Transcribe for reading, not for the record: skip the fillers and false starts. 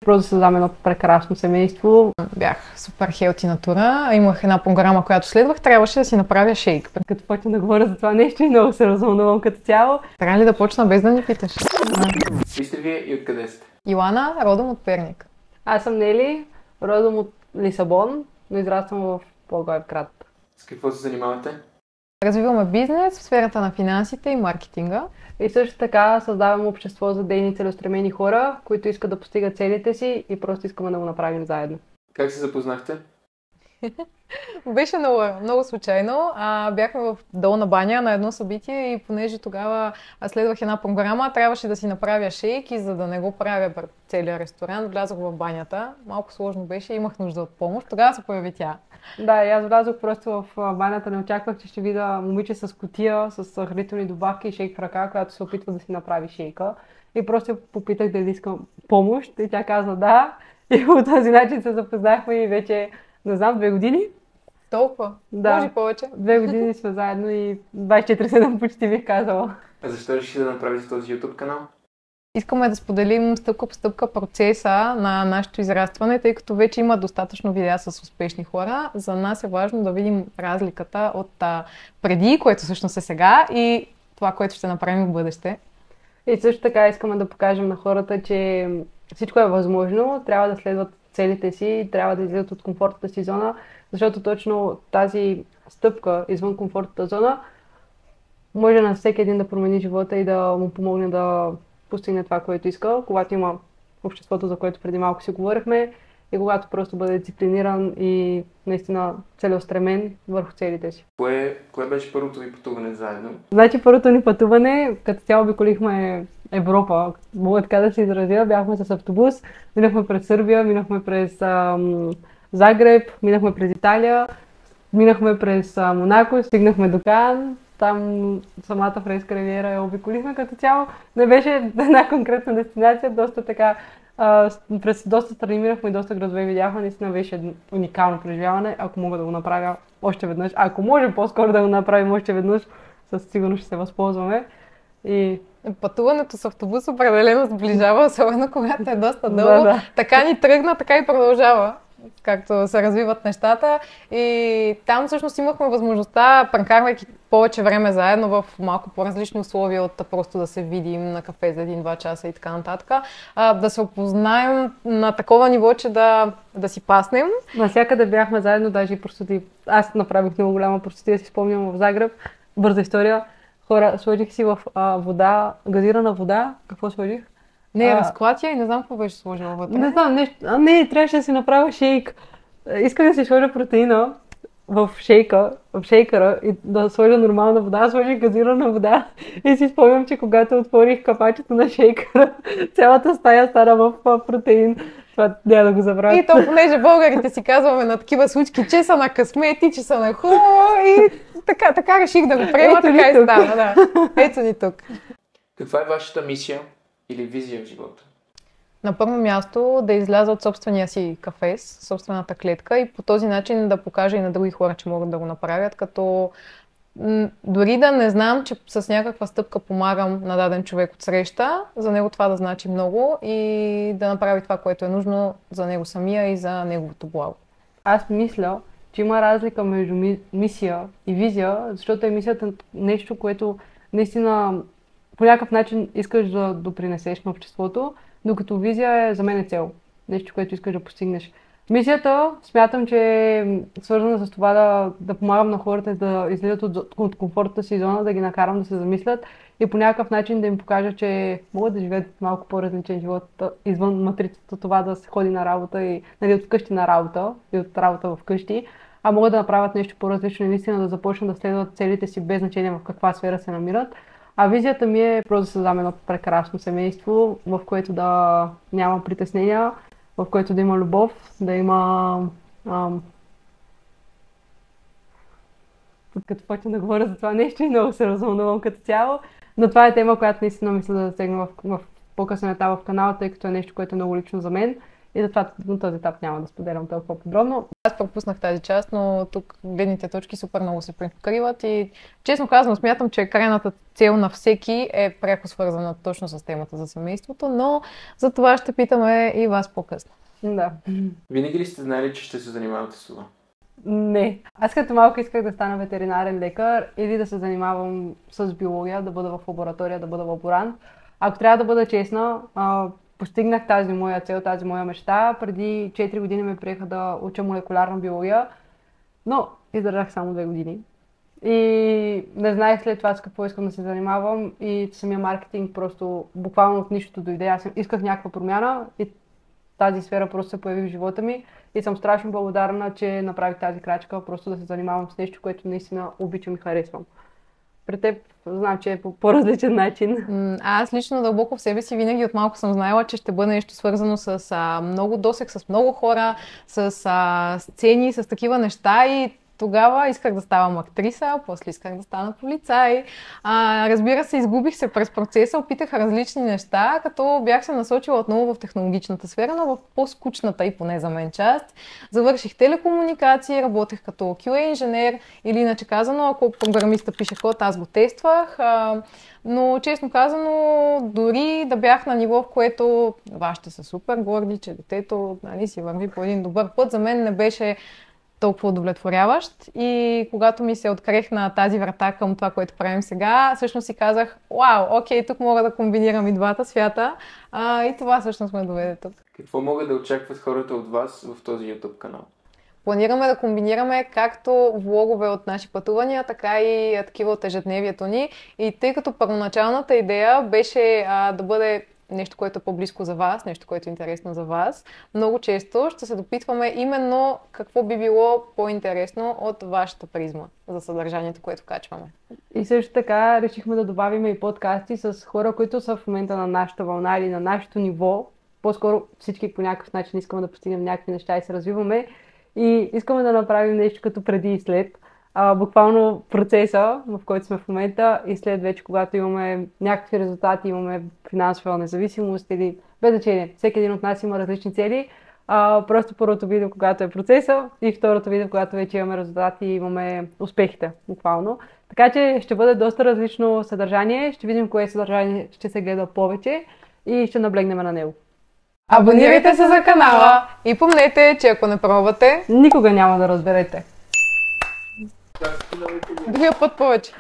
просто да създам едно прекрасно семейство. Бях супер хелти натура, имах една програма, която следвах, трябваше да си направя шейк. Като почна да говоря за това нещо и много се развълнувам като цяло. Трябва ли да почна без да ни питаш? Вие сте вие и откъде сте? Йоана, родом от Перник. Аз съм Нели, родом от Лисабон, но израствам в Благоевград. С какво се занимавате? Развиваме бизнес в сферата на финансите и маркетинга. И също така създавам общество за дейни целеустремени хора, които искат да постигат целите си и просто искаме да го направим заедно. Как се запознахте? Беше много случайно. Бяхме в Долна баня на едно събитие и понеже тогава следвах една програма, трябваше да си направя шейк и за да не го правя пред целия ресторант, влязох в банята. Малко сложно беше, имах нужда от помощ. Тогава се появи тя. Да, и аз влязох просто в банята, не очаквах, че ще видя момиче с кутия, с хранителни добавки и шейк в ръка, която се опитва да си направи шейка. И просто я попитах дали искам помощ и тя каза да. И по този начин се запознахме и вече, не знам, 2 години. Толкова? Да. Може повече. 2 години сме заедно и 24/7 почти бих казала. А защо решите да направите този YouTube канал? Искаме да споделим стъпка по стъпка процеса на нашето израстване, тъй като вече има достатъчно видеа с успешни хора. За нас е важно да видим разликата от преди, което всъщност е сега, и това, което ще направим в бъдеще. И също така искаме да покажем на хората, че всичко е възможно, трябва да следват целите си, трябва да излизат от комфортната си зона, защото точно тази стъпка извън комфортната зона може на всеки един да промени живота и да му помогне да постигне това, което иска, когато има обществото, за което преди малко си говорихме, и когато просто бъде дисциплиниран и наистина целеустремен върху целите си. Кое беше първото ви пътуване заедно? Значи първото ни пътуване, като цяло обиколихме Европа, мога така да се изразя, бяхме с автобус, минахме през Сърбия, минахме през Загреб, минахме през Италия, минахме през Монако, стигнахме до Кан. Там самата френска ривиера я обиколихме като цяло. Не беше една конкретна дестинация, доста така, през доста страни минахме и доста градове видяхме. Наистина беше уникално преживяване, ако мога да го направя още веднъж. Ако може по-скоро да го направим още веднъж, със сигурност ще се възползваме. И пътуването с автобус определено сближава, особено когато е доста дълго. Да. Така ни тръгна, така и продължава, както се развиват нещата. И там всъщност имахме възможността, прекарвайки повече време заедно в малко по-различни условия от просто да се видим на кафе за 1-2 часа и така нататък, да се опознаем на такова ниво, че да си паснем. Навсякъде бяхме заедно, даже и простотии. Аз направих много голяма простотия, си спомням в Загреб. Бърза история. Хора, сложих си в вода, газирана вода. Какво сложих? Разклатия и не знам какво беше сложила вътре. Не знам, нещо. Не, трябваше да си направя шейк. Исках да си сложа протеина в шейкъра и да сложа нормална вода. Сложих газирана вода и си спомням, че когато отворих капачето на шейкъра, цялата стая стана в протеин. Това няма да го забравя. И то, понеже българите си казваме на такива случки, че са на късмети, че са на хубаво, и така реших да го приема, така и стана. Да. Ето ни тук. Каква е вашата мисия или визия в живота? На първо място да изляза от собствения си кафес, собствената клетка, и по този начин да покажа и на други хора, че могат да го направят, като дори да не знам, че с някаква стъпка помагам на даден човек от среща, за него това да значи много и да направи това, което е нужно за него самия и за неговото благо. Аз мисля, че има разлика между мисия и визия, защото е мисията нещо, което наистина по някакъв начин искаш да допринесеш на обществото, докато визия е за мен цел. Нещо, което искаш да постигнеш. Мисията смятам, че е свързана с това да помагам на хората да излизат от комфортната си зона, да ги накарам да се замислят и по някакъв начин да им покажа, че могат да живеят малко по-различен живот извън матрицата, това да се ходи на работа и от вкъщи на работа и от работа в къщи, а могат да направят нещо по-различно и наистина да започнат да следват целите си без значение в каква сфера се намират. А визията ми е просто да създам едно прекрасно семейство, в което да няма притеснения, в което да има любов, да има... Като почна да говоря за това нещо и много се развълнувам като цяло, но това е тема, която наистина мисля да засегна в по-късен етап в канала, тъй като е нещо, което е много лично за мен И затова на този етап няма да споделям толкова подробно. Аз пропуснах тази част, но тук гледните точки супер много се препокриват и честно казано смятам, че крайната цел на всеки е пряко свързана точно с темата за семейството, но за това ще питаме и вас по-късно. Да. Винаги ли сте знали, че ще се занимавате с това? Не. Аз като малко исках да стана ветеринарен лекар или да се занимавам с биология, да бъда в лаборатория, да бъда лаборант. Ако трябва да бъда честна, постигнах тази моя цел, тази моя мечта. Преди 4 години ме приеха да уча молекулярна биология, но издържах само 2 години. И не знаех след това с какво искам да се занимавам и самия маркетинг просто буквално от нищото дойде. Аз исках някаква промяна и тази сфера просто се появи в живота ми и съм страшно благодарна, че направих тази крачка, просто да се занимавам с нещо, което наистина обичам и харесвам. При теб знам, че е по по-различен начин. Аз лично дълбоко в себе си винаги от малко съм знаела, че ще бъде нещо свързано с много досег, с много хора, с сцени, с такива неща и тогава исках да ставам актриса, после исках да стана полицай. Разбира се, изгубих се през процеса, опитах различни неща, като бях се насочила отново в технологичната сфера, но в по-скучната и поне за мен част. Завърших телекомуникации, работех като QA инженер или иначе казано, ако програмиста пише код, аз го тествах. Но честно казано, дори да бях на ниво, в което вашите са супер горди, че детето си върви по един добър път, за мен не беше толкова удовлетворяващ и когато ми се открехна тази врата към това, което правим сега, всъщност си казах, вау, окей, тук мога да комбинирам и двата свята и това всъщност ме доведе тук. Какво могат да очакват хората от вас в този YouTube канал? Планираме да комбинираме както влогове от наши пътувания, така и такива от ежедневието ни и тъй като първоначалната идея беше да бъде нещо, което е по-близко за вас, нещо, което е интересно за вас. Много често ще се допитваме именно какво би било по-интересно от вашата призма за съдържанието, което качваме. И също така решихме да добавим и подкасти с хора, които са в момента на нашата вълна или на нашето ниво. По-скоро всички по някакъв начин искаме да постигнем някакви неща и се развиваме. И искаме да направим нещо като преди и след. Буквално процеса, в който сме в момента и след вече, когато имаме някакви резултати, имаме финансова независимост или без значение. Всеки един от нас има различни цели. Просто първото видео, когато е процеса и второто видео, когато вече имаме резултати и имаме успехите, буквално. Така че ще бъде доста различно съдържание. Ще видим кое съдържание ще се гледа повече и ще наблегнем на него. Абонирайте се за канала и помнете, че ако не пробвате, никога няма да разберете. другия път повече.